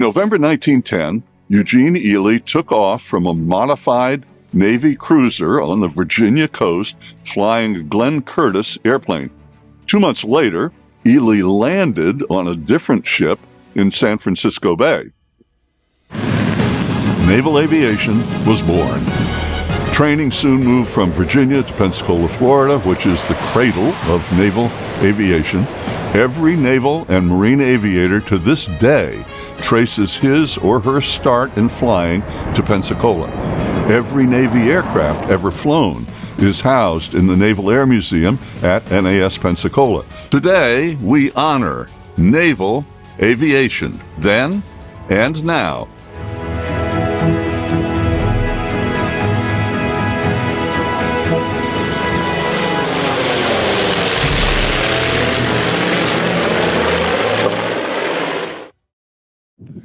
November 1910, Eugene Ely took off from a modified Navy cruiser on the Virginia coast, flying a Glenn Curtiss airplane. 2 months later, Ely landed on a different ship in San Francisco Bay. Naval aviation was born. Training soon moved from Virginia to Pensacola, Florida, which is the cradle of naval aviation. Every naval and marine aviator to this day traces his or her start in flying to Pensacola. Every Navy aircraft ever flown is housed in the Naval Air Museum at NAS Pensacola. Today, we honor naval aviation, then and now.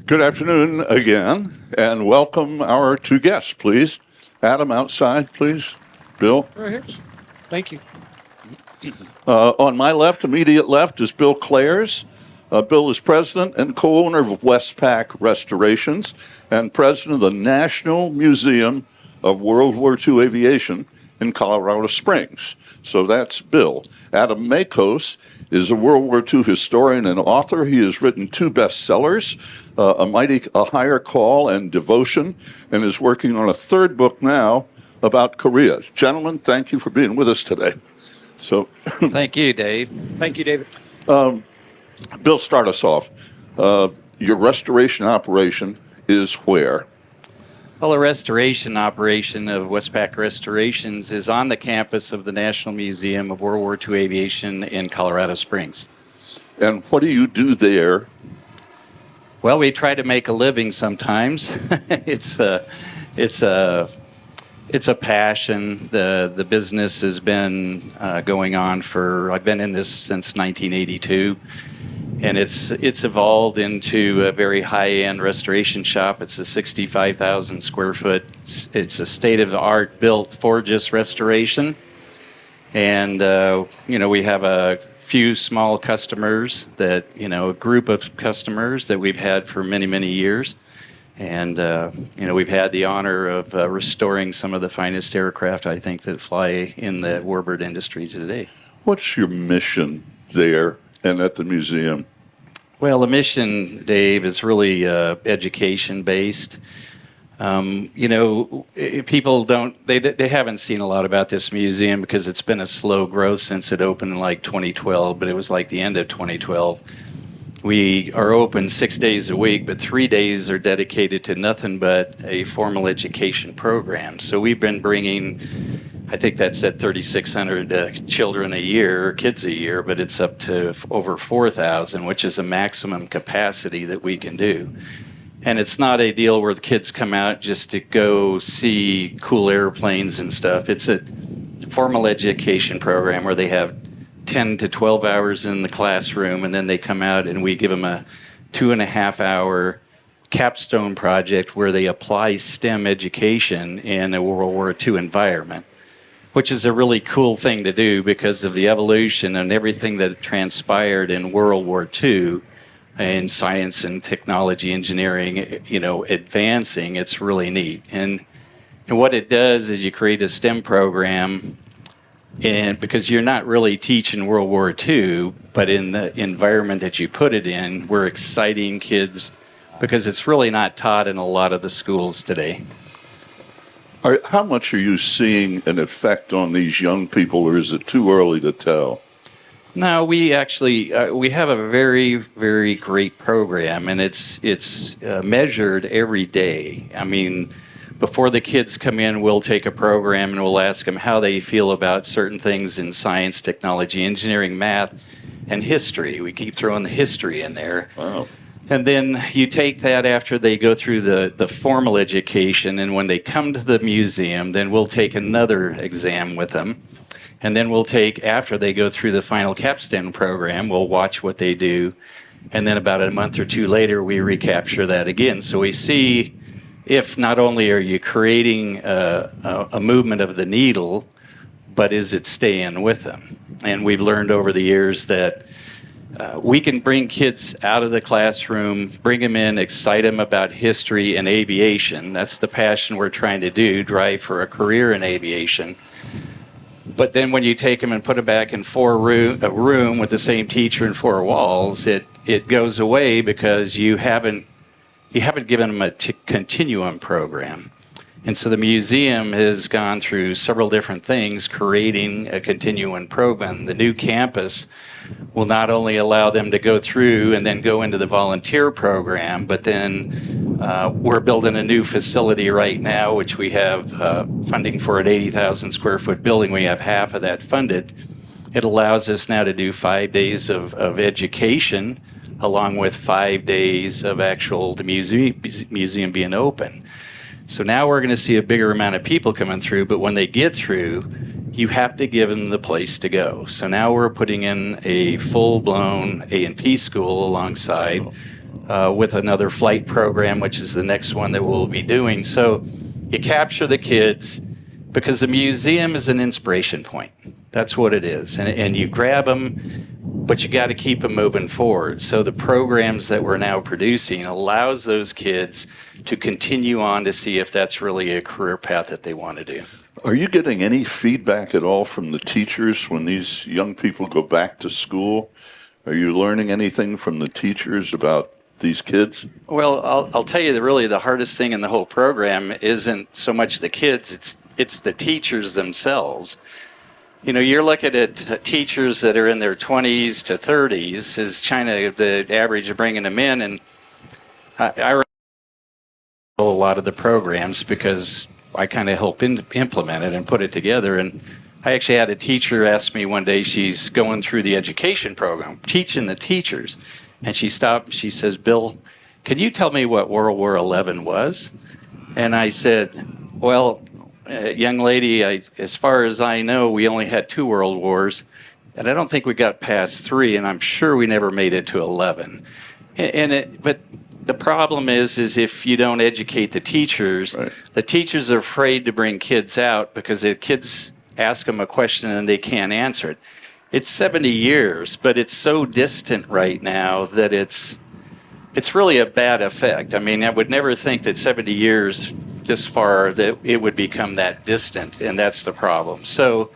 Good afternoon again, and welcome our two guests, please. Adam, outside, please. Bill. Right here. Thank you. On my left, immediate left, is Bill Clares. Bill is president and co-owner of Westpac Restorations and president of the National Museum of World War II Aviation in Colorado Springs. So that's Bill. Adam Makos is a World War II historian and author. He has written 2 bestsellers, A Higher Call and Devotion, and is working on a 3rd book now about Korea. Gentlemen, thank you for being with us today. So, Thank you, Dave. Thank you, David. Bill, start us off. Your restoration operation is where? Well, the restoration operation of Westpac Restorations is on the campus of the National Museum of World War II Aviation in Colorado Springs. And what do you do there? Well, we try to make a living sometimes. It's a passion. The business has been going on I've been in this since 1982. And it's evolved into a very high-end restoration shop. It's a 65,000 square foot. It's a state-of-the-art built for just restoration. And, we have a few small customers a group of customers that we've had for many, many years. And, we've had the honor of restoring some of the finest aircraft, I think, that fly in the warbird industry today. What's your mission there and at the museum? Well, the mission, Dave, is really education-based. People they haven't seen a lot about this museum because it's been a slow growth since it opened in like 2012, but it was like the end of 2012. We are open 6 days a week, but 3 days are dedicated to nothing but a formal education program. So we've been bringing, I think that's at 3,600 children a year, or kids a year, but it's up to over 4,000, which is a maximum capacity that we can do. And it's not a deal where the kids come out just to go see cool airplanes and stuff. It's a formal education program where they have 10 to 12 hours in the classroom, and then they come out and we give them a 2.5-hour capstone project where they apply STEM education in a World War II environment, which is a really cool thing to do because of the evolution and everything that transpired in World War II in science and technology engineering, advancing. It's really neat. And what it does is you create a STEM program, and because you're not really teaching World War II, but in the environment that you put it in, we're exciting kids because it's really not taught in a lot of the schools today. How much are you seeing an effect on these young people, or is it too early to tell? No, we actually we have a very, very great program, and it's measured every day. I mean, before the kids come in, we'll take a program and we'll ask them how they feel about certain things in science, technology, engineering, math, and history. We keep throwing the history in there. Wow. And then you take that after they go through the formal education, and when they come to the museum, then we'll take another exam with them. And then we'll take, after they go through the final capstone program, we'll watch what they do. And then about a month or two later, we recapture that again. So we see if not only are you creating a movement of the needle, but is it staying with them? And we've learned over the years that we can bring kids out of the classroom, bring them in, excite them about history and aviation. That's the passion we're trying to do, drive for a career in aviation. But then when you take them and put them back in a room with the same teacher and four walls, it goes away because you haven't given them a continuum program. And so the museum has gone through several different things, creating a continuum program. The new campus will not only allow them to go through and then go into the volunteer program, but then we're building a new facility right now, which we have funding for an 80,000 square foot building. We have half of that funded. It allows us now to do 5 days of education, along with 5 days of the museum being open. So now we're going to see a bigger amount of people coming through, but when they get through, you have to give them the place to go. So now we're putting in a full-blown A&P school alongside with another flight program, which is the next one that we'll be doing. So you capture the kids because the museum is an inspiration point. That's what it is. And you grab them, but you got to keep them moving forward. So the programs that we're now producing allows those kids to continue on to see if that's really a career path that they want to do. Are you getting any feedback at all from the teachers when these young people go back to school? Are you learning anything from the teachers about these kids? Well, I'll tell you that really the hardest thing in the whole program isn't so much the kids, it's the teachers themselves. You know, you're looking at teachers that are in their 20s to 30s, is China the average of bringing them in, and I a lot of the programs because I kind of help implement it and put it together. And I actually had a teacher ask me one day, she's going through the education program, teaching the teachers, and she stopped, she says, "Bill, can you tell me what World War XI was?" And I said, "Well, young lady, as far as I know, we only had 2 world wars, and I don't think we got past 3, and I'm sure we never made it to 11. But the problem is if you don't educate the teachers, right. The teachers are afraid to bring kids out because the kids ask them a question and they can't answer it. It's 70 years, but it's so distant right now that it's really a bad effect. I mean, I would never think that 70 years this far that it would become that distant, and that's the problem. So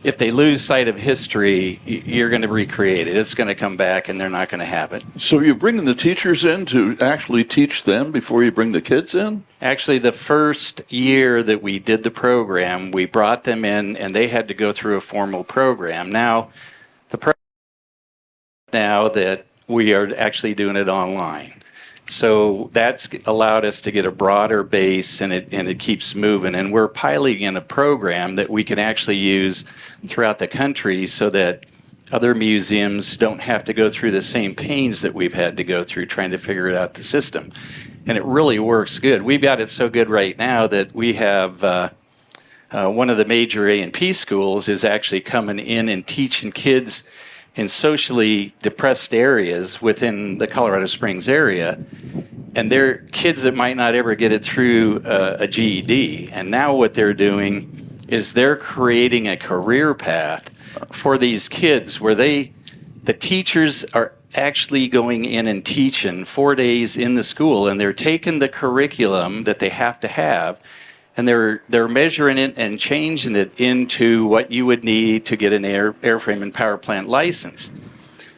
if they lose sight of history, you're going to recreate it. It's going to come back, and they're not going to have it. So you're bringing the teachers in to actually teach them before you bring the kids in? Actually, the first year that we did the program, we brought them in, and they had to go through a formal program. Now, now that we are actually doing it online. So that's allowed us to get a broader base, and it keeps moving. And we're piloting in a program that we can actually use throughout the country so that other museums don't have to go through the same pains that we've had to go through trying to figure out the system. And it really works good. We've got it so good right now that we have one of the major A&P schools is actually coming in and teaching kids in socially depressed areas within the Colorado Springs area, and they're kids that might not ever get it through a GED. And now what they're doing is they're creating a career path for these kids where the teachers are actually going in and teaching 4 days in the school, and they're taking the curriculum that they have to have, and they're measuring it and changing it into what you would need to get an airframe and power plant license.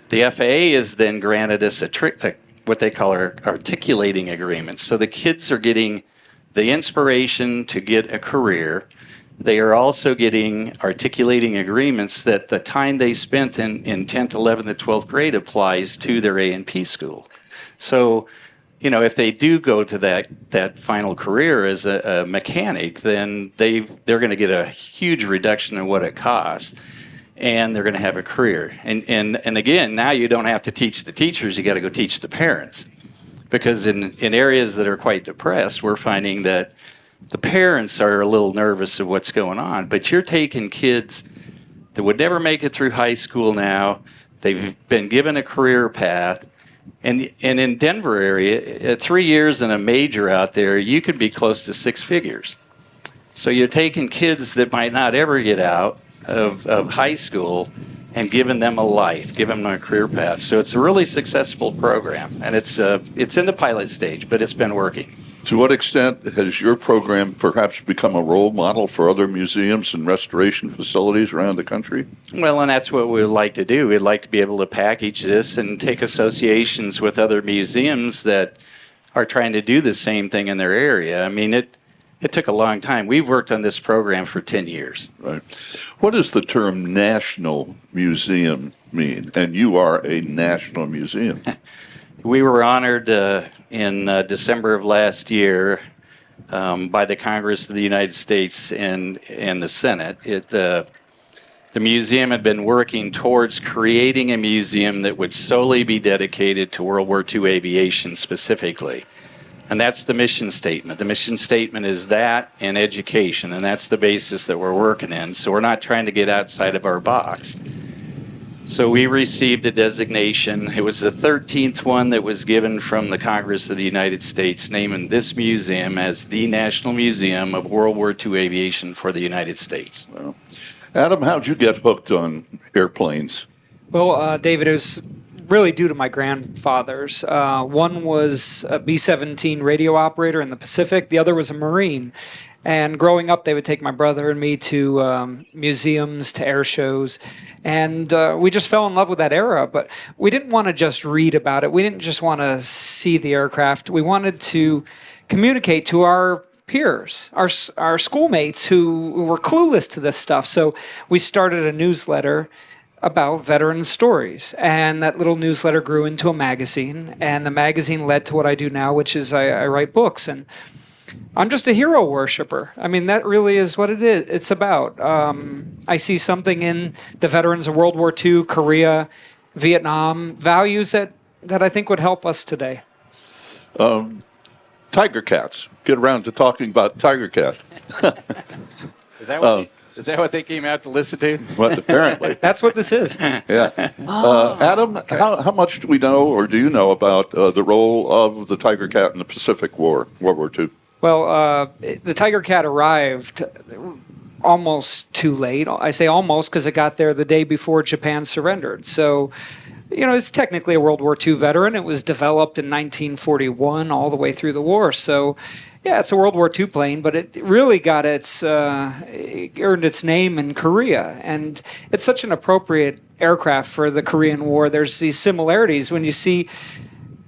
The FAA has then granted us what they call our articulating agreements. So the kids are getting the inspiration to get a career. They are also getting articulating agreements that the time they spent in 10th, 11th, and 12th grade applies to their A&P school. So, you know, if they do go to that final career as a mechanic, then they're going to get a huge reduction in what it costs, and they're going to have a career. And again, now you don't have to teach the teachers; you got to go teach the parents, because in areas that are quite depressed, we're finding that the parents are a little nervous of what's going on. But you're taking kids that would never make it through high school now. They've been given a career path. And in Denver area, 3 years in a major out there, you could be close to 6 figures. So you're taking kids that might not ever get out of high school and given them a life, given them a career path. So it's a really successful program, and it's in the pilot stage, but it's been working. To what extent has your program perhaps become a role model for other museums and restoration facilities around the country? Well, and that's what we would like to do. We'd like to be able to package this and take associations with other museums that are trying to do the same thing in their area. I mean, it took a long time. We've worked on this program for 10 years. Right. What does the term national museum mean? And you are a national museum. We were honored in December of last year by the Congress of the United States and the Senate. The museum had been working towards creating a museum that would solely be dedicated to World War II aviation specifically. And that's the mission statement. The mission statement is that and education, and that's the basis that we're working in. So we're not trying to get outside of our box. So we received a designation. It was the 13th one that was given from the Congress of the United States, naming this museum as the National Museum of World War II Aviation for the United States. Well, Adam, how'd you get hooked on airplanes? Well, David, it was really due to my grandfathers. One was a B-17 radio operator in the Pacific. The other was a Marine. And growing up, they would take my brother and me to museums, to air shows. And we just fell in love with that era. But we didn't want to just read about it. We didn't just want to see the aircraft. We wanted to communicate to our peers, our schoolmates who were clueless to this stuff. So we started a newsletter about veteran stories, and that little newsletter grew into a magazine, and the magazine led to what I do now, which is I write books, and I'm just a hero worshiper. I mean, that really is what it is. It's about. I see something in the veterans of World War II, Korea, Vietnam, values that I think would help us today. Tigercats. Get around to talking about Tigercat. Is that what they came out to listen to? Well, apparently. That's what this is. Yeah. Adam, how much do we know, or do you know about the role of the Tigercat in the Pacific War, World War II? Well, the Tigercat arrived almost too late. I say almost because it got there the day before Japan surrendered. So, it's technically a World War II veteran. It was developed in 1941 all the way through the war. So, yeah, it's a World War II plane, but it really got it earned its name in Korea. And it's such an appropriate aircraft for the Korean War. There's these similarities when you see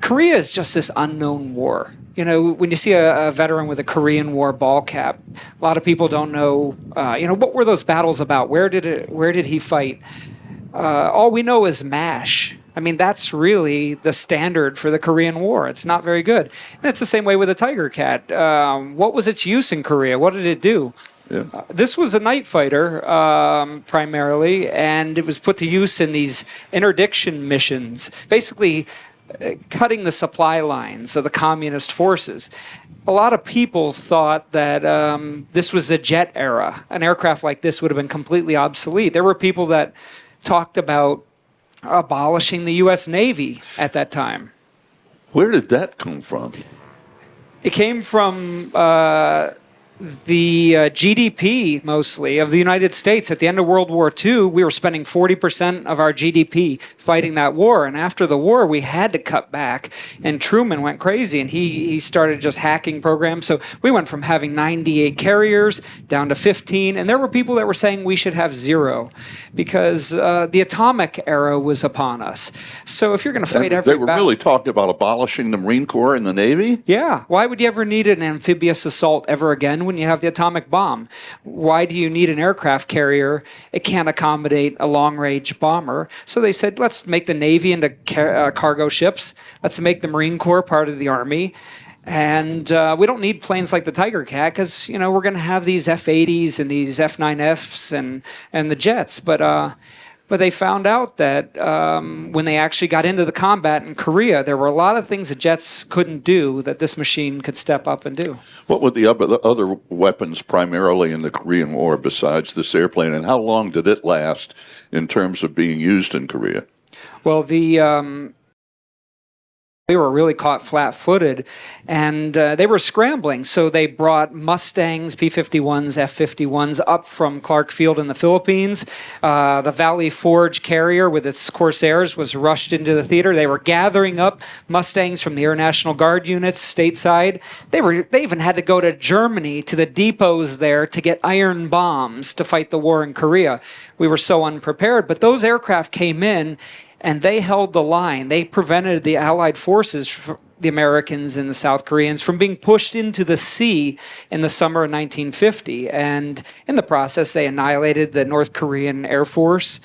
Korea is just this unknown war. When you see a veteran with a Korean War ball cap, a lot of people don't know, what were those battles about? Where did he fight? All we know is MASH. I mean, that's really the standard for the Korean War. It's not very good. And it's the same way with the Tigercat. What was its use in Korea? What did it do? Yeah. This was a night fighter primarily, and it was put to use in these interdiction missions, basically cutting the supply lines of the communist forces. A lot of people thought that this was the jet era. An aircraft like this would have been completely obsolete. There were people that talked about abolishing the U.S. Navy at that time. Where did that come from? It came from the GDP, mostly, of the United States. At the end of World War II, we were spending 40% of our GDP fighting that war. And after the war, we had to cut back. And Truman went crazy, and he started just hacking programs. So we went from having 98 carriers down to 15. And there were people that were saying we should have 0 because the atomic era was upon us. So if you're going to fight every battle... They were really talking about abolishing the Marine Corps and the Navy? Yeah. Why would you ever need an amphibious assault ever again when you have the atomic bomb? Why do you need an aircraft carrier? It can't accommodate a long-range bomber. So they said, let's make the Navy into cargo ships. Let's make the Marine Corps part of the Army. And we don't need planes like the Tigercat because, we're going to have these F-80s and these F-9Fs and the jets. But they found out that when they actually got into the combat in Korea, there were a lot of things the jets couldn't do that this machine could step up and do. What were the other weapons primarily in the Korean War besides this airplane, and how long did it last in terms of being used in Korea? Well, the We were really caught flat-footed, and they were scrambling. So they brought Mustangs, P-51s, F-51s up from Clark Field in the Philippines. The Valley Forge carrier with its Corsairs was rushed into the theater. They were gathering up Mustangs from the Air National Guard units stateside. They even had to go to Germany, to the depots there, to get iron bombs to fight the war in Korea. We were so unprepared. But those aircraft came in, and they held the line. They prevented the Allied forces, the Americans and the South Koreans, from being pushed into the sea in the summer of 1950. And in the process, they annihilated the North Korean Air Force.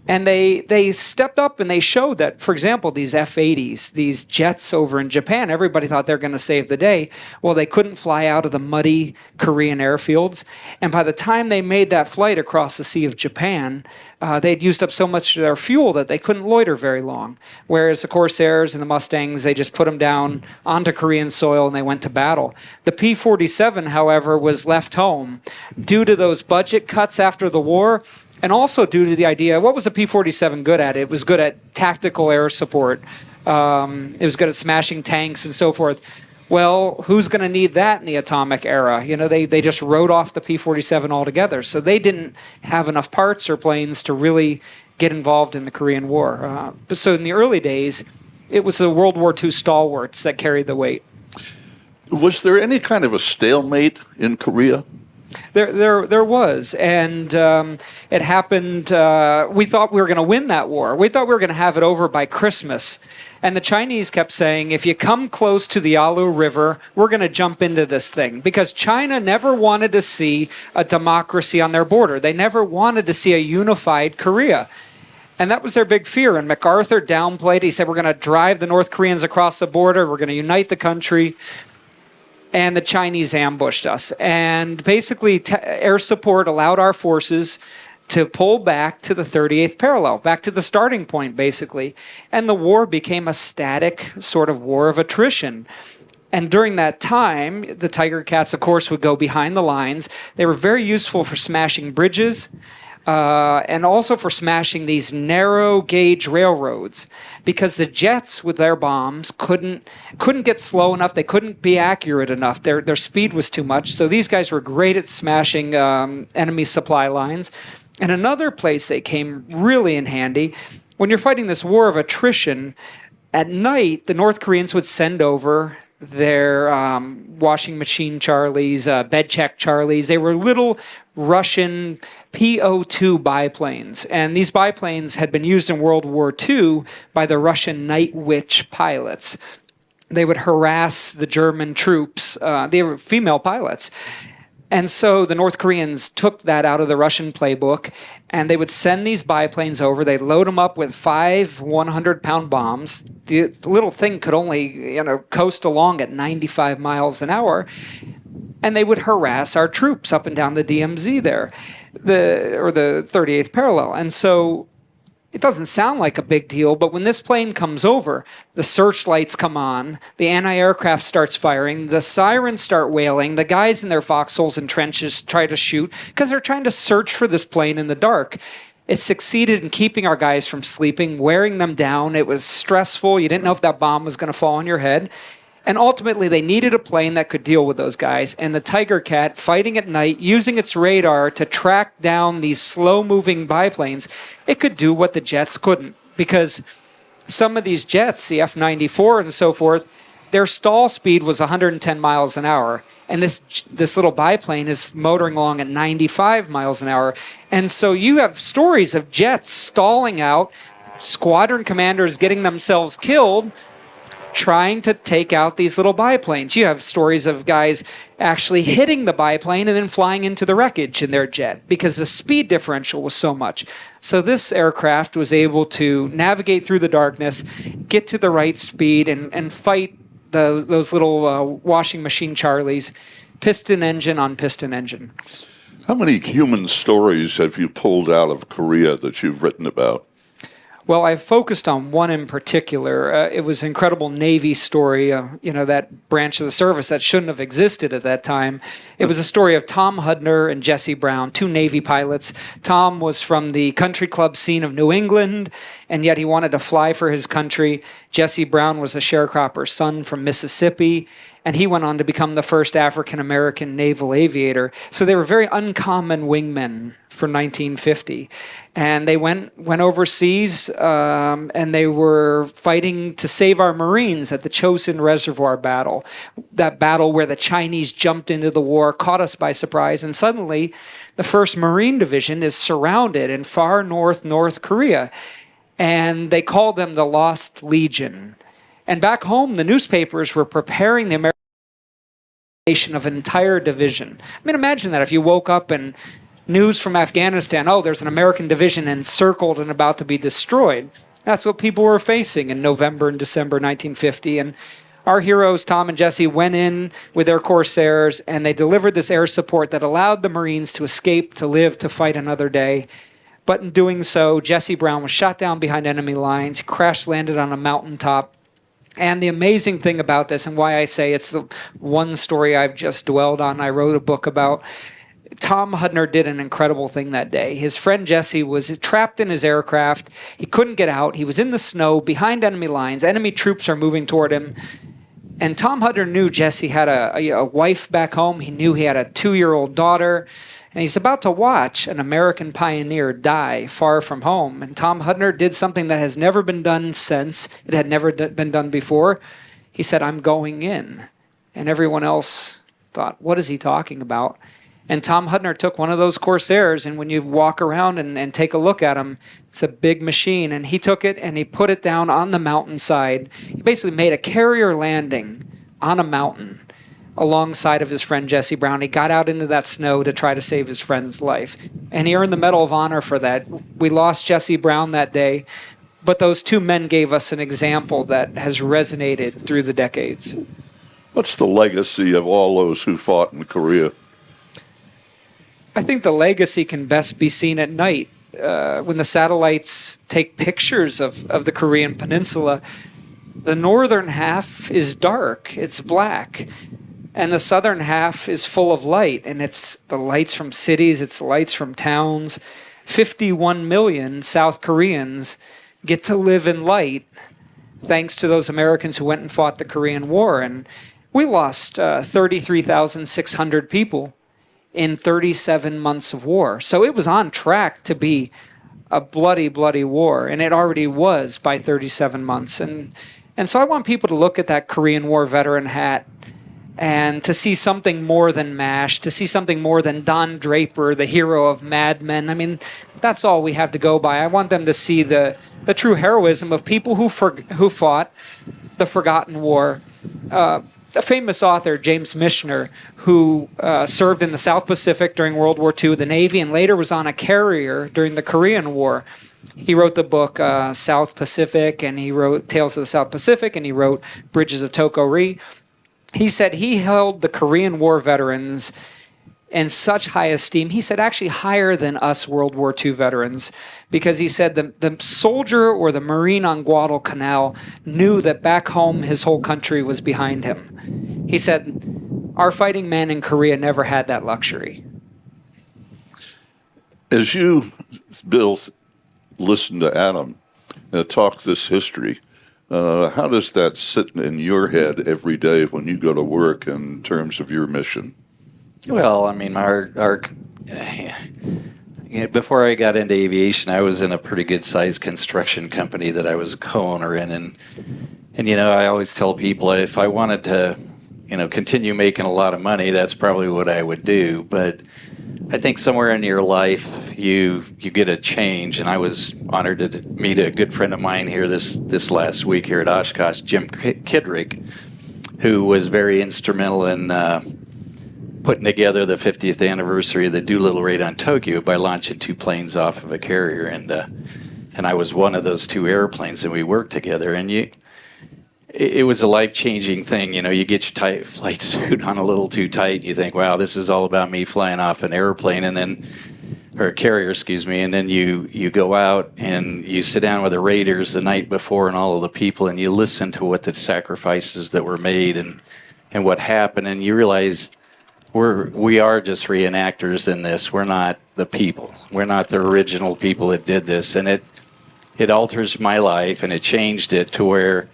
And they stepped up and they showed that, for example, these F-80s, these jets over in Japan, everybody thought they're going to save the day. Well, they couldn't fly out of the muddy Korean airfields. And by the time they made that flight across the Sea of Japan, they'd used up so much of their fuel that they couldn't loiter very long. Whereas the Corsairs and the Mustangs, they just put them down onto Korean soil and they went to battle. The P-47, however, was left home due to those budget cuts after the war. And also due to the idea, what was a P-47 good at? It was good at tactical air support. It was good at smashing tanks and so forth. Well, who's going to need that in the atomic era? You know, they just wrote off the P-47 altogether. So they didn't have enough parts or planes to really get involved in the Korean War. So in the early days, it was the World War II stalwarts that carried the weight. Was there any kind of a stalemate in Korea? There was, and it happened. We thought we were going to win that war. We thought we were going to have it over by Christmas. And the Chinese kept saying, if you come close to the Yalu River, we're going to jump into this thing. Because China never wanted to see a democracy on their border. They never wanted to see a unified Korea. And that was their big fear. And MacArthur downplayed. He said, we're going to drive the North Koreans across the border. We're going to unite the country. And the Chinese ambushed us. And basically, air support allowed our forces to pull back to the 38th parallel, back to the starting point, basically. And the war became a static sort of war of attrition. And during that time, the Tigercats, of course, would go behind the lines. They were very useful for smashing bridges, and also for smashing these narrow gauge railroads, because the jets with their bombs couldn't get slow enough. They couldn't be accurate enough. Their speed was too much. So these guys were great at smashing enemy supply lines. And another place they came really in handy, when you're fighting this war of attrition, at night the North Koreans would send over their washing machine Charlies, bed check Charlies. They were little Russian PO-2 biplanes. And these biplanes had been used in World War II by the Russian Night Witch pilots. They would harass the German troops. They were female pilots. And so the North Koreans took that out of the Russian playbook, and they would send these biplanes over. They'd load them up with 5 100-pound bombs. The little thing could only, coast along at 95 miles an hour. And they would harass our troops up and down the DMZ there, the 38th parallel. And so it doesn't sound like a big deal, but when this plane comes over, the searchlights come on, the anti-aircraft starts firing, the sirens start wailing, the guys in their foxholes and trenches try to shoot because they're trying to search for this plane in the dark. It succeeded in keeping our guys from sleeping, wearing them down. It was stressful. You didn't know if that bomb was going to fall on your head. And ultimately, they needed a plane that could deal with those guys. And the Tigercat, fighting at night, using its radar to track down these slow-moving biplanes, it could do what the jets couldn't. Because some of these jets, the F-94 and so forth, their stall speed was 110 miles an hour. And this little biplane is motoring along at 95 miles an hour. And so you have stories of jets stalling out, squadron commanders getting themselves killed, trying to take out these little biplanes. You have stories of guys actually hitting the biplane and then flying into the wreckage in their jet because the speed differential was so much. So this aircraft was able to navigate through the darkness, get to the right speed, and fight those little washing machine Charlies, piston engine on piston engine. How many human stories have you pulled out of Korea that you've written about? Well, I focused on one in particular. It was an incredible Navy story, that branch of the service that shouldn't have existed at that time. It was a story of Tom Hudner and Jesse Brown, two Navy pilots. Tom was from the country club scene of New England, and yet he wanted to fly for his country. Jesse Brown was a sharecropper's son from Mississippi, and he went on to become the first African-American naval aviator. So they were very uncommon wingmen for 1950. And they went overseas, and they were fighting to save our Marines at the Chosin Reservoir battle. That battle where the Chinese jumped into the war, caught us by surprise, and suddenly the 1st Marine Division is surrounded in far North Korea. And they called them the Lost Legion. And back home, the newspapers were preparing the American of an entire division. I mean, imagine that if you woke up and news from Afghanistan, there's an American division encircled and about to be destroyed. That's what people were facing in November and December 1950. And our heroes, Tom and Jesse, went in with their Corsairs, and they delivered this air support that allowed the Marines to escape, to live, to fight another day. But in doing so, Jesse Brown was shot down behind enemy lines, crash landed on a mountaintop. And the amazing thing about this, and why I say it's the one story I've just dwelled on, I wrote a book about, Tom Hudner did an incredible thing that day. His friend Jesse was trapped in his aircraft. He couldn't get out. He was in the snow behind enemy lines. Enemy troops are moving toward him. And Tom Hudner knew Jesse had a wife back home. He knew he had a 2-year-old daughter. And he's about to watch an American pioneer die far from home. And Tom Hudner did something that has never been done since. It had never been done before. He said, "I'm going in." And everyone else thought, what is he talking about? And Tom Hudner took one of those Corsairs, and when you walk around and take a look at him, it's a big machine. And he took it and he put it down on the mountainside. He basically made a carrier landing on a mountain alongside of his friend Jesse Brown. He got out into that snow to try to save his friend's life. And he earned the Medal of Honor for that. We lost Jesse Brown that day, but those two men gave us an example that has resonated through the decades. What's the legacy of all those who fought in Korea? I think the legacy can best be seen at night. When the satellites take pictures of the Korean peninsula, the northern half is dark, it's black. And the southern half is full of light, and it's the lights from cities, it's lights from towns. 51 million South Koreans get to live in light thanks to those Americans who went and fought the Korean War. And we lost 33,600 people in 37 months of war. So it was on track to be a bloody, bloody war, and it already was by 37 months. And so I want people to look at that Korean War veteran hat and to see something more than MASH, to see something more than Don Draper, the hero of Mad Men. I mean, that's all we have to go by. I want them to see the true heroism of people who fought the forgotten war. A famous author, James Michener, who served in the South Pacific during World War II, the Navy, and later was on a carrier during the Korean War. He wrote the book South Pacific, and he wrote Tales of the South Pacific, and he wrote Bridges of Toko-ri. He said he held the Korean War veterans in such high esteem. He said actually higher than us World War II veterans, because he said the soldier or the Marine on Guadalcanal knew that back home his whole country was behind him. He said, our fighting men in Korea never had that luxury. As you, Bill, listen to Adam talk this history, how does that sit in your head every day when you go to work in terms of your mission? Well, I mean, before I got into aviation, I was in a pretty good-sized construction company that I was a co-owner in, and I always tell people if I wanted to, continue making a lot of money, that's probably what I would do. But I think somewhere in your life you get a change, and I was honored to meet a good friend of mine here this last week here at Oshkosh, Jim Kidrick, who was very instrumental in putting together the 50th anniversary of the Doolittle raid on Tokyo by launching 2 planes off of a carrier, and I was one of those 2 airplanes, and we worked together. And it was a life-changing thing. You get your tight flight suit on a little too tight, and you think, wow, this is all about me flying off an airplane. And then or carrier, excuse me, and then you go out and you sit down with the raiders the night before and all of the people, and you listen to what the sacrifices that were made and what happened, and you realize we are just reenactors in this. We're not the people. We're not the original people that did this, and it alters my life, and it changed it to where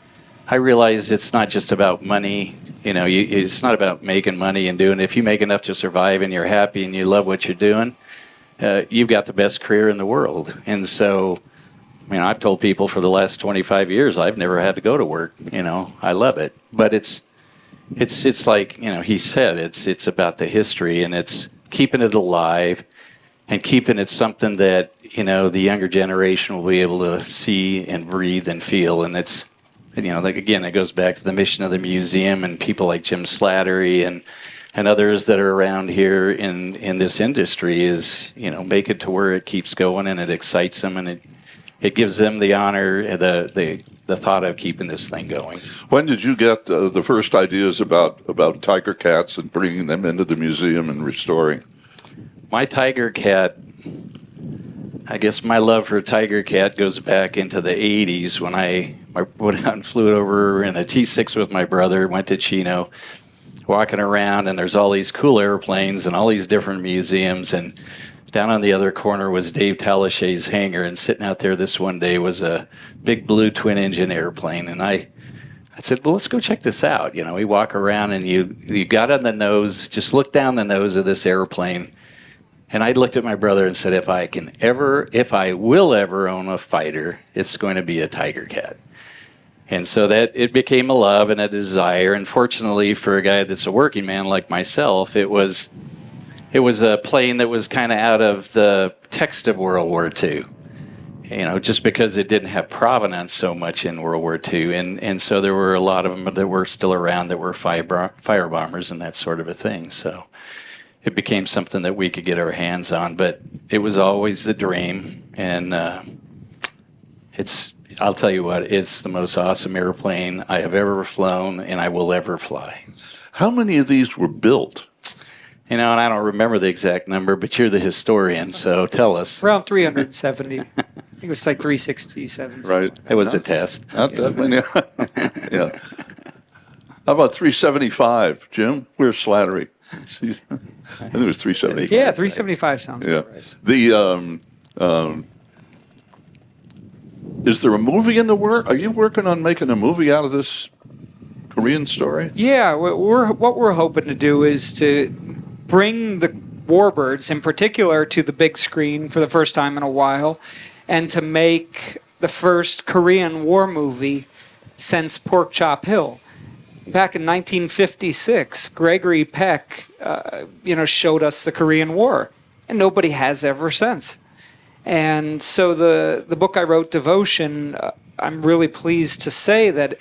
I realize it's not just about money. It's not about making money and doing. If you make enough to survive and you're happy and you love what you're doing, you've got the best career in the world. And so, I've told people for the last 25 years I've never had to go to work. I love it, but it's like he said, it's about the history, and it's keeping it alive and keeping it something that the younger generation will be able to see and breathe and feel. And it's again, it goes back to the mission of the museum and people like Jim Slattery and others that are around here in this industry is make it to where it keeps going and it excites them, and it gives them the honor, the thought of keeping this thing going. When did you get the first ideas about tiger cats and bringing them into the museum and restoring? My Tigercat, I guess my love for Tigercat goes back into the 80s when I went out and flew over in a T6 with my brother, went to Chino, walking around, and there's all these cool airplanes and all these different museums, and down on the other corner was Dave Talachay's hangar, and sitting out there this one day was a big blue twin-engine airplane, and I said, well, let's go check this out. We walk around, and you got on the nose, just look down the nose of this airplane, and I looked at my brother and said, if I will ever own a fighter, it's going to be a Tigercat. And so that it became a love and a desire. And fortunately for a guy that's a working man like myself, it was a plane that was kind of out of the text of World War II. Just because it didn't have provenance so much in World War II. And so there were a lot of them that were still around that were fire bombers and that sort of a thing. So it became something that we could get our hands on. But it was always the dream. And I'll tell you what, it's the most awesome airplane I have ever flown and I will ever fly. How many of these were built? And I don't remember the exact number, but you're the historian, so tell us. Around 370. I think it was like 367. Right. It was a test. Yeah. How about 375, Jim? Where's Slattery? I think it was 375. Yeah, 375 sounds Yeah. right. Is there a movie in the work? Are you working on making a movie out of this Korean story? Yeah, what we're hoping to do is to bring the warbirds, in particular, to the big screen for the first time in a while, and to make the first Korean war movie since Pork Chop Hill. Back in 1956, Gregory Peck, showed us the Korean War, and nobody has ever since. And so the book I wrote, Devotion, I'm really pleased to say that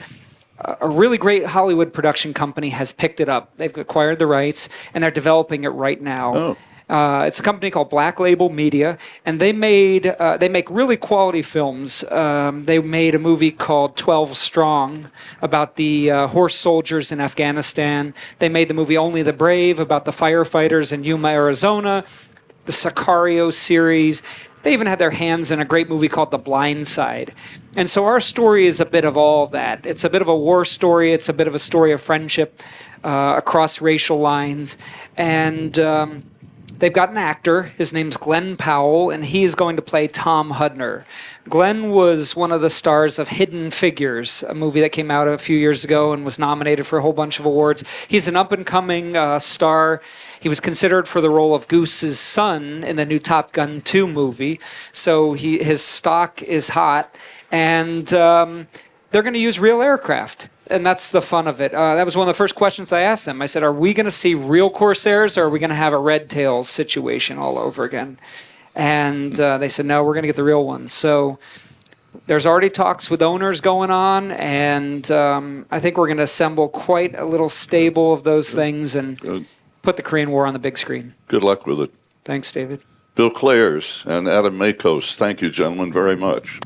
a really great Hollywood production company has picked it up. They've acquired the rights, and they're developing it right now. Oh. It's a company called Black Label Media, and they make really quality films. They made a movie called 12 Strong about the horse soldiers in Afghanistan. They made the movie Only the Brave about the firefighters in Yuma, Arizona, the Sicario series. They even had their hands in a great movie called The Blind Side. And so our story is a bit of all that. It's a bit of a war story. It's a bit of a story of friendship across racial lines. And they've got an actor. His name's Glenn Powell, and he is going to play Tom Hudner. Glenn was one of the stars of Hidden Figures, a movie that came out a few years ago and was nominated for a whole bunch of awards. He's an up-and-coming star. He was considered for the role of Goose's son in the new Top Gun 2 movie. So his stock is hot, and they're going to use real aircraft. And that's the fun of it. That was one of the first questions I asked them. I said, are we going to see real Corsairs, or are we going to have a Red Tails situation all over again? And they said, no, we're going to get the real ones. So there's already talks with owners going on, and I think we're going to assemble quite a little stable of those things and put the Korean War on the big screen. Good luck with it. Thanks, David. Bill Clares and Adam Makos, thank you, gentlemen, very much.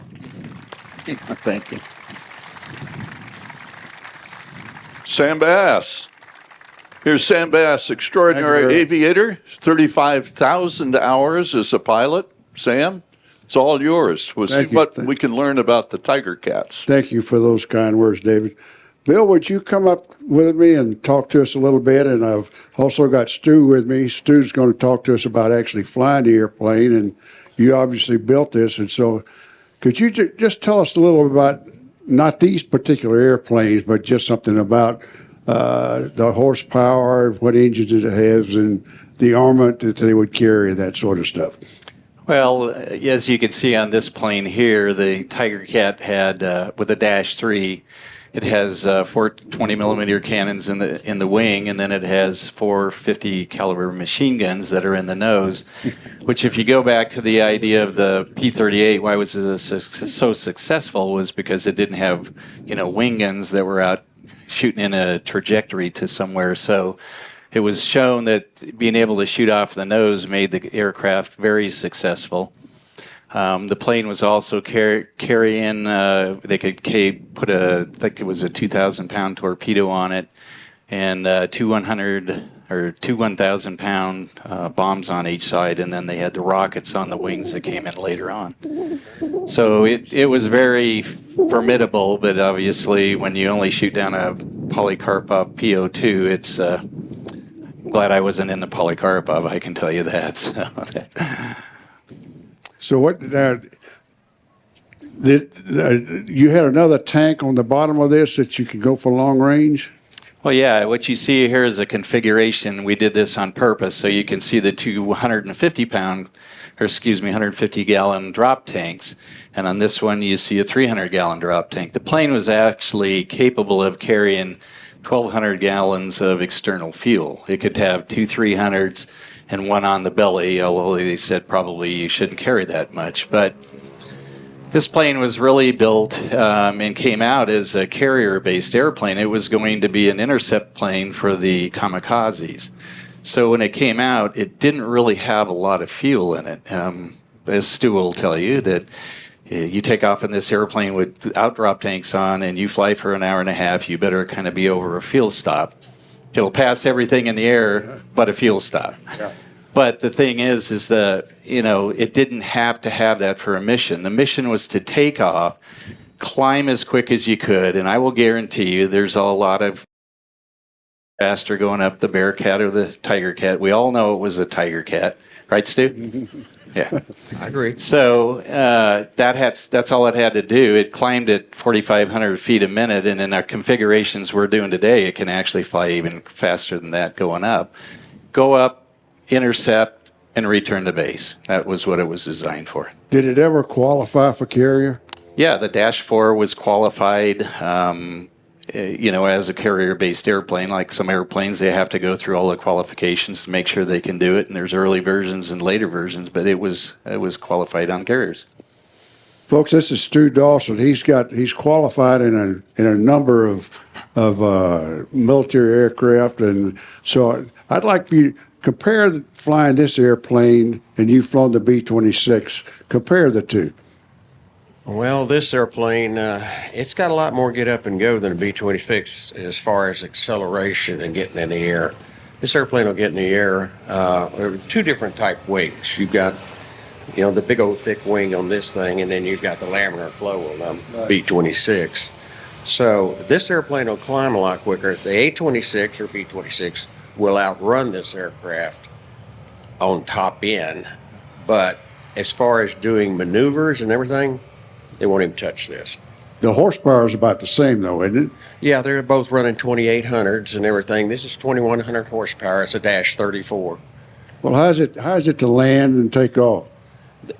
Thank you. Sam Bass. Here's Sam Bass, extraordinary aviator, 35,000 hours as a pilot. Sam, it's all yours. We'll see what we can learn about the Tigercats. Thank you for those kind words, David. Bill, would you come up with me and talk to us a little bit? And I've also got Stu with me. Stu's going to talk to us about actually flying the airplane, and you obviously built this. And so could you just tell us a little about not these particular airplanes, but just something about the horsepower, what engines it has, and the armament that they would carry, that sort of stuff? Well, as you can see on this plane here, the Tigercat had, with a Dash 3, it has 4 20-millimeter cannons in the wing, and then it has 4 50 caliber machine guns that are in the nose. Which, if you go back to the idea of the P-38, why was it so successful was because it didn't have, wing guns that were out shooting in a trajectory to somewhere. So it was shown that being able to shoot off the nose made the aircraft very successful. The plane was also carrying, they could put I think it was a 2,000-pound torpedo on it, and two 1,000-pound bombs on each side, and then they had the rockets on the wings that came in later on. So it was very formidable, but obviously when you only shoot down a Polycarpov PO2, it's glad I wasn't in the Polycarpov, I can tell you that. So what you had another tank on the bottom of this that you could go for long range? Well, yeah, what you see here is a configuration. We did this on purpose, so you can see the two 150-gallon drop tanks, and on this one you see a 300-gallon drop tank. The plane was actually capable of carrying 1,200 gallons of external fuel. It could have 2 300s and one on the belly, although they said probably you shouldn't carry that much. But this plane was really built and came out as a carrier-based airplane. It was going to be an intercept plane for the kamikazes. So when it came out, it didn't really have a lot of fuel in it. As Stu will tell you, that you take off in this airplane without drop tanks on and you fly for an hour and a half, you better kind of be over a fuel stop. It'll pass everything in the air but a fuel stop. Yeah. But the thing is that, it didn't have to have that for a mission. The mission was to take off, climb as quick as you could, and I will guarantee you there's a lot of faster going up the Bearcat or the Tigercat. We all know it was a Tigercat. Right, Stu? Yeah. I agree. So that's all it had to do. It climbed at 4,500 feet a minute, and in our configurations we're doing today, it can actually fly even faster than that going up. Go up, intercept, and return to base. That was what it was designed for. Did it ever qualify for carrier? Yeah, the Dash 4 was qualified, as a carrier-based airplane. Like some airplanes, they have to go through all the qualifications to make sure they can do it, and there's early versions and later versions, but it was qualified on carriers. Folks, this is Stu Dawson. He's qualified in a number of military aircraft, and so I'd like for you to compare flying this airplane and you've flown the B-26. Compare the two. Well, this airplane, it's got a lot more get up and go than a B-26 as far as acceleration and getting in the air. This airplane will get in the air. There are two different type wings. You've got, the big old thick wing on this thing, and then you've got the laminar flow on the B-26. So this airplane will climb a lot quicker. The A-26 or B-26 will outrun this aircraft on top end, but as far as doing maneuvers and everything, they won't even touch this. The horsepower is about the same, though, isn't it? Yeah, they're both running 2800s and everything. This is 2100 horsepower. It's a Dash 34. Well, how's it to land and take off?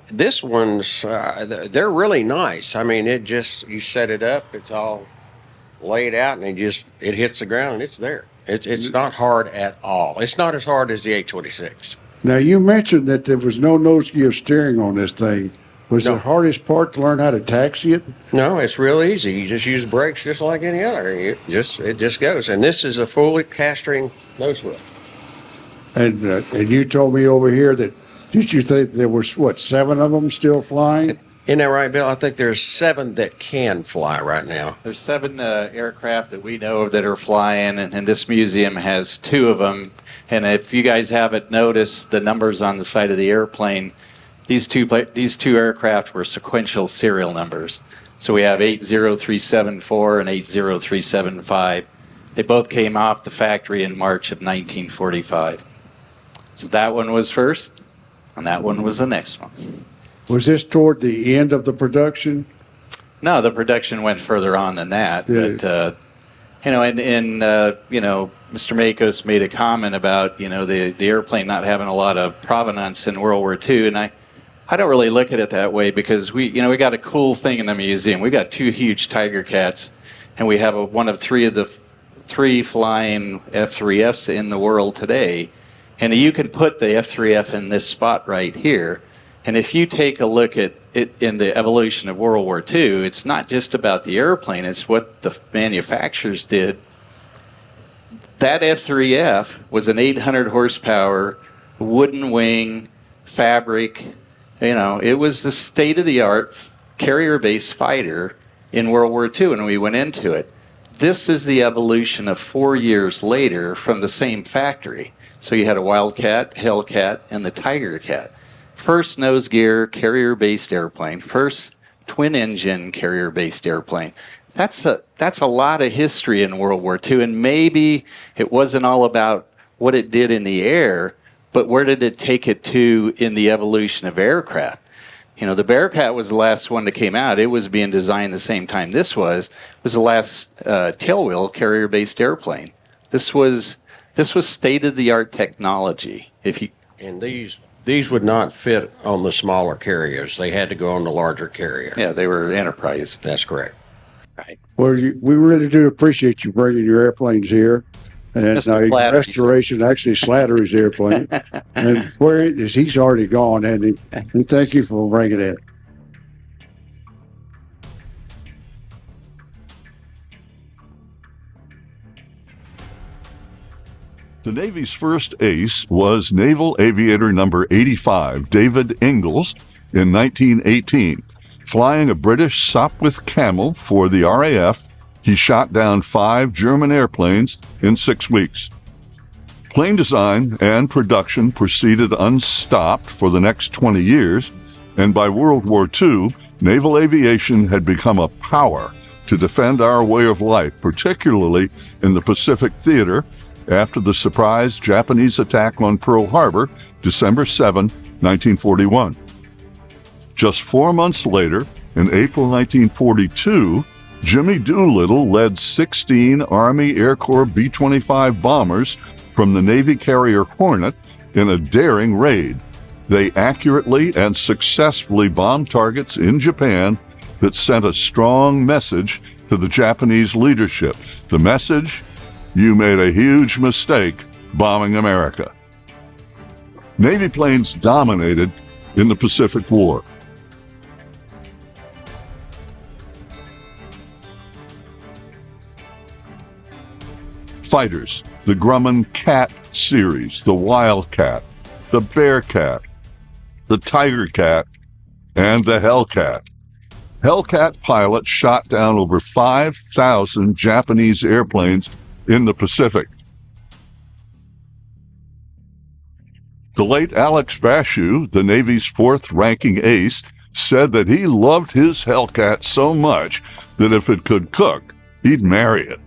This one's, they're really nice. I mean, you set it up, it's all laid out, and it hits the ground and it's there. It's not hard at all. It's not as hard as the A-26. Now, you mentioned that there was no nose gear steering on this thing. Was the hardest part to learn how to taxi it? No, it's real easy. You just use brakes just like any other. It just goes. And this is a fully castering nose wheel. And you told me over here that, did you think there was, 7 of them still flying? Isn't that right, Bill? I think there's 7 that can fly right now. There's 7 aircraft that we know of that are flying, and this museum has 2 of them. And if you guys haven't noticed the numbers on the side of the airplane, these two aircraft were sequential serial numbers. So we have 80374 and 80375. They both came off the factory in March of 1945. So that one was first, and that one was the next one. Was this toward the end of the production? No, the production went further on than that. Yeah. But, Mr. Makos made a comment about, the airplane not having a lot of provenance in World War II. And I don't really look at it that way because we got a cool thing in the museum. We got 2 huge Tigercats, and we have one of 3 of the 3 flying F3Fs in the world today. And you can put the F3F in this spot right here. And if you take a look at it in the evolution of World War II, it's not just about the airplane, it's what the manufacturers did. That F3F was an 800 horsepower wooden wing fabric. It was the state-of-the-art carrier-based fighter in World War II, and we went into it. This is the evolution of 4 years later from the same factory. So you had a Wildcat, Hellcat, and the Tigercat. First nose gear carrier-based airplane, first twin-engine carrier-based airplane. That's a lot of history in World War II, and maybe it wasn't all about what it did in the air, but where did it take it to in the evolution of aircraft? The Bearcat was the last one that came out. It was being designed the same time this was the last tailwheel carrier-based airplane. This was state-of-the-art technology. And these would not fit on the smaller carriers. They had to go on the larger carrier. Yeah, they were Enterprise. That's correct. Right. Well, we really do appreciate you bringing your airplanes here. And Mr. Slattery, restoration, actually Slattery's airplane. And where is he's already gone, hasn't he? And thank you for bringing it. The Navy's first ace was Naval Aviator number 85, David Ingalls, in 1918. Flying a British Sopwith Camel for the RAF, he shot down 5 German airplanes in 6 weeks. Plane design and production proceeded unstopped for the next 20 years, and by World War II, naval aviation had become a power to defend our way of life, particularly in the Pacific Theater, after the surprise Japanese attack on Pearl Harbor, December 7, 1941. Just 4 months later, in April 1942, Jimmy Doolittle led 16 Army Air Corps B-25 bombers from the Navy carrier Hornet in a daring raid. They accurately and successfully bombed targets in Japan that sent a strong message to the Japanese leadership. The message: you made a huge mistake bombing America. Navy planes dominated in the Pacific War. Fighters: the Grumman Cat series, the Wildcat, the Bearcat, the Tigercat, and the Hellcat. Hellcat pilots shot down over 5,000 Japanese airplanes in the Pacific. The late Alex Vashu, the Navy's 4th-ranking ace, said that he loved his Hellcat so much that if it could cook, he'd marry it.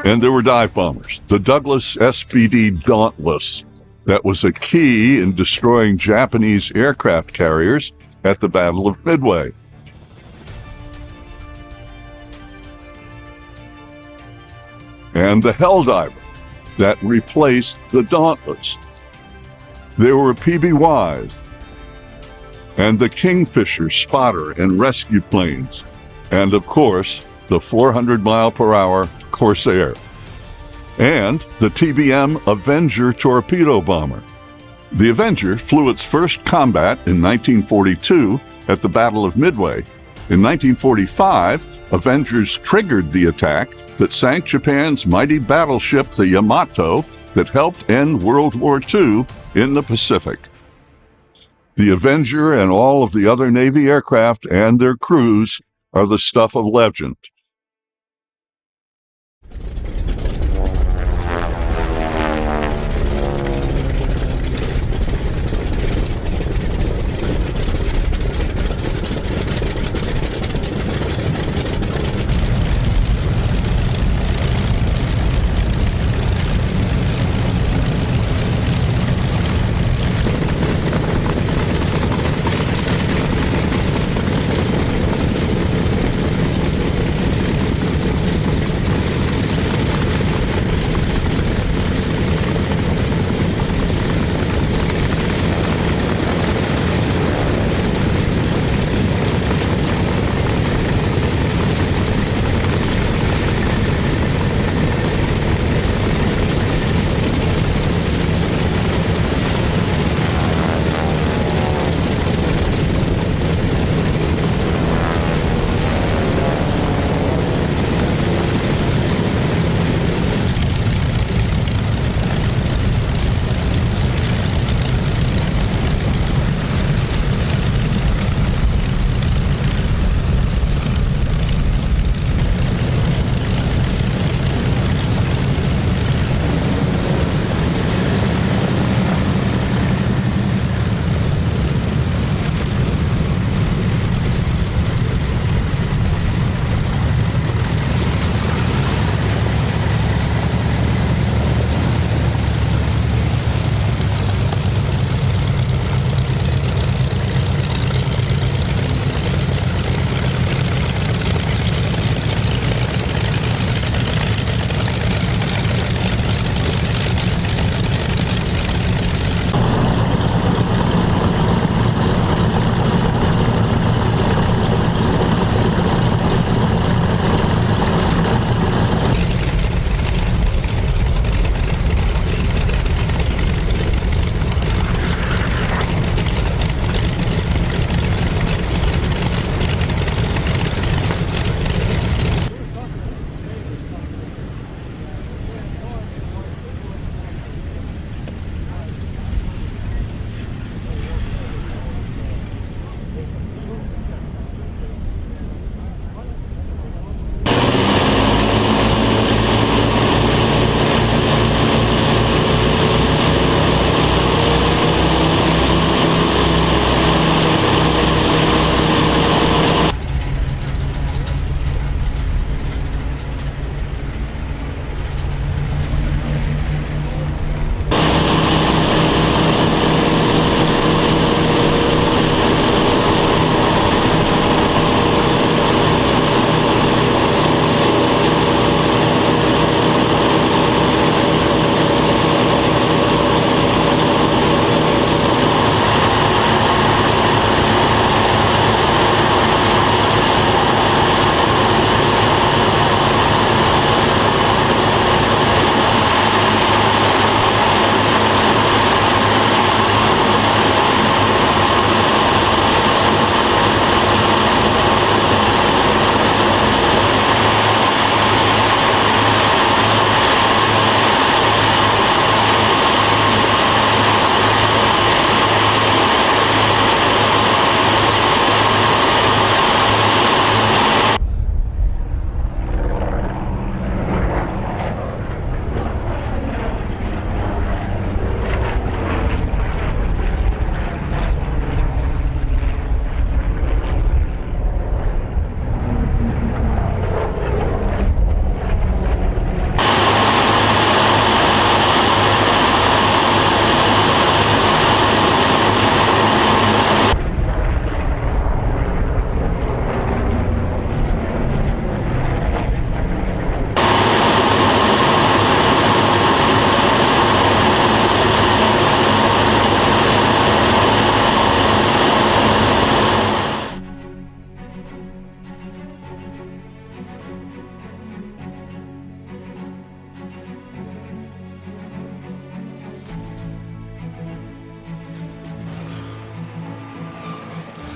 And there were dive bombers, the Douglas SPD Dauntless, that was a key in destroying Japanese aircraft carriers at the Battle of Midway. And the Helldiver that replaced the Dauntless. There were PBYs and the Kingfisher spotter and rescue planes, and of course, the 400-mile-per-hour Corsair, and the TBM Avenger torpedo bomber. The Avenger flew its first combat in 1942 at the Battle of Midway. In 1945, Avengers triggered the attack that sank Japan's mighty battleship, the Yamato, that helped end World War II in the Pacific. The Avenger and all of the other Navy aircraft and their crews are the stuff of legend.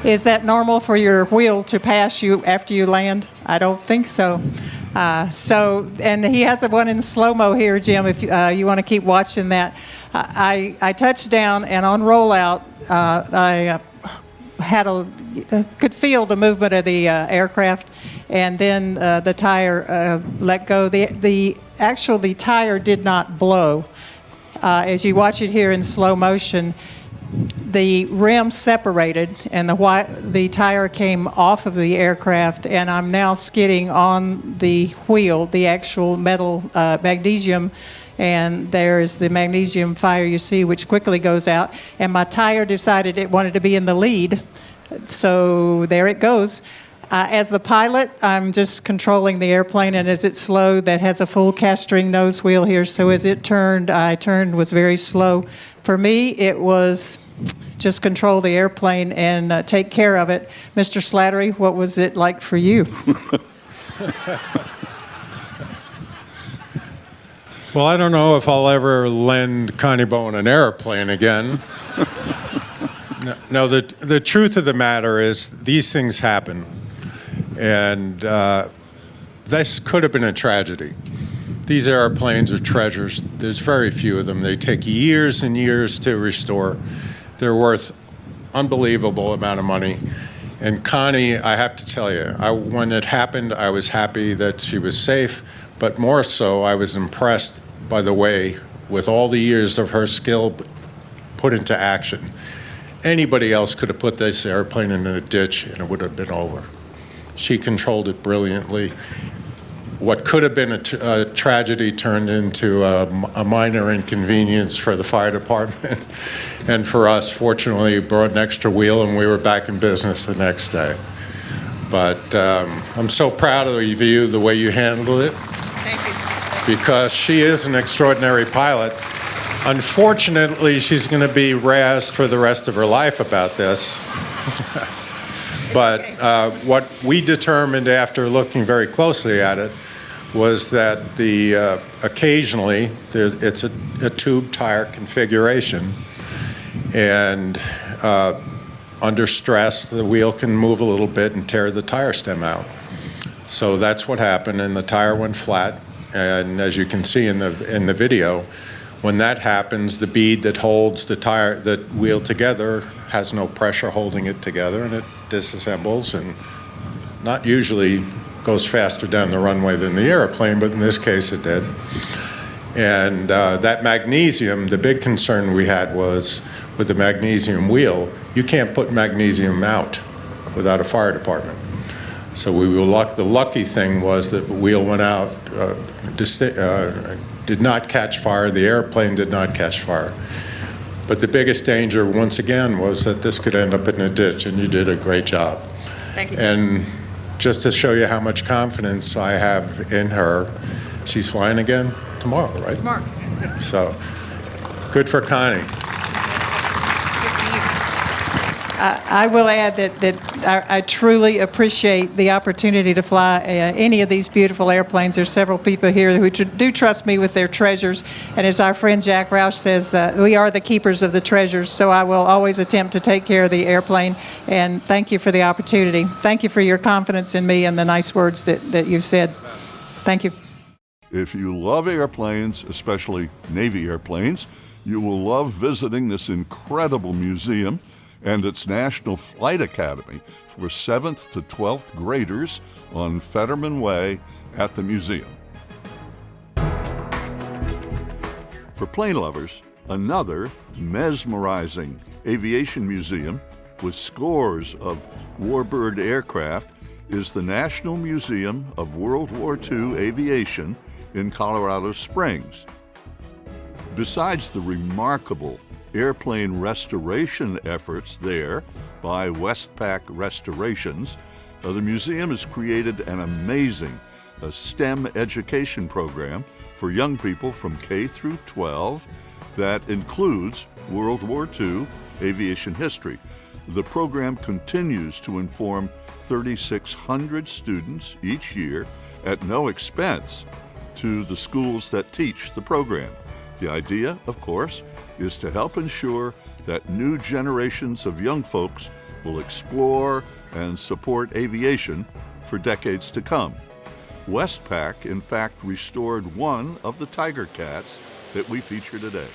Is that normal for your wheel to pass you after you land? I don't think so. And he has one in slow-mo here, Jim, if you want to keep watching that. I touched down, and on rollout, I could feel the movement of the aircraft, and then the tire let go. The tire did not blow. As you watch it here in slow motion, the rim separated and the tire came off of the aircraft, and I'm now skidding on the wheel, the actual metal magnesium, and there's the magnesium fire you see, which quickly goes out, and my tire decided it wanted to be in the lead, so there it goes. As the pilot, I'm just controlling the airplane, and as it slowed, that has a full cast-string nose wheel here, so as it turned, was very slow. For me, it was just control the airplane and take care of it. Mr. Slattery, what was it like for you? Well, I don't know if I'll ever lend Connie Bowen an airplane again. No, the truth of the matter is these things happen. And this could have been a tragedy. These airplanes are treasures. There's very few of them. They take years and years to restore. They're worth unbelievable amount of money. And Connie, I have to tell you, when it happened, I was happy that she was safe, but more so, I was impressed by the way, with all the years of her skill put into action. Anybody else could have put this airplane in a ditch and it would have been over. She controlled it brilliantly. What could have been a tragedy turned into a minor inconvenience for the fire department. And for us, fortunately, it brought an extra wheel and we were back in business the next day. But I'm so proud of you, the way you handled it. Thank you. Because she is an extraordinary pilot. Unfortunately, she's going to be razzed for the rest of her life about this. But what we determined after looking very closely at it was that occasionally it's a tube tire configuration, and under stress the wheel can move a little bit and tear the tire stem out. So that's what happened, and the tire went flat. And as you can see in the video, when that happens, the bead that holds the wheel together has no pressure holding it together, and it disassembles, and not usually goes faster down the runway than the airplane, but in this case it did. And that magnesium, the big concern we had was with the magnesium wheel, you can't put magnesium out without a fire department. So we were the lucky thing was that the wheel went out, did not catch fire, the airplane did not catch fire. But the biggest danger, once again, was that this could end up in a ditch, and you did a great job. Thank you. And just to show you how much confidence I have in her, she's flying again tomorrow, right? Tomorrow. So, good for Connie. I will add that I truly appreciate the opportunity to fly any of these beautiful airplanes. There's several people here who do trust me with their treasures. And as our friend Jack Roush says, we are the keepers of the treasures. So I will always attempt to take care of the airplane. And thank you for the opportunity. Thank you for your confidence in me and the nice words that you've said. Thank you. If you love airplanes, especially Navy airplanes, you will love visiting this incredible museum and its National Flight Academy for 7th to 12th graders on Fetterman Way at the museum. For plane lovers, another mesmerizing aviation museum with scores of warbird aircraft is the National Museum of World War II Aviation in Colorado Springs. Besides the remarkable airplane restoration efforts there by Westpac Restorations, the museum has created an amazing STEM education program for young people from K through 12 that includes World War II aviation history. The program continues to inform 3,600 students each year at no expense to the schools that teach the program. The idea, of course, is to help ensure that new generations of young folks will explore and support aviation for decades to come. WestPac, in fact, restored one of the Tigercats that we feature today.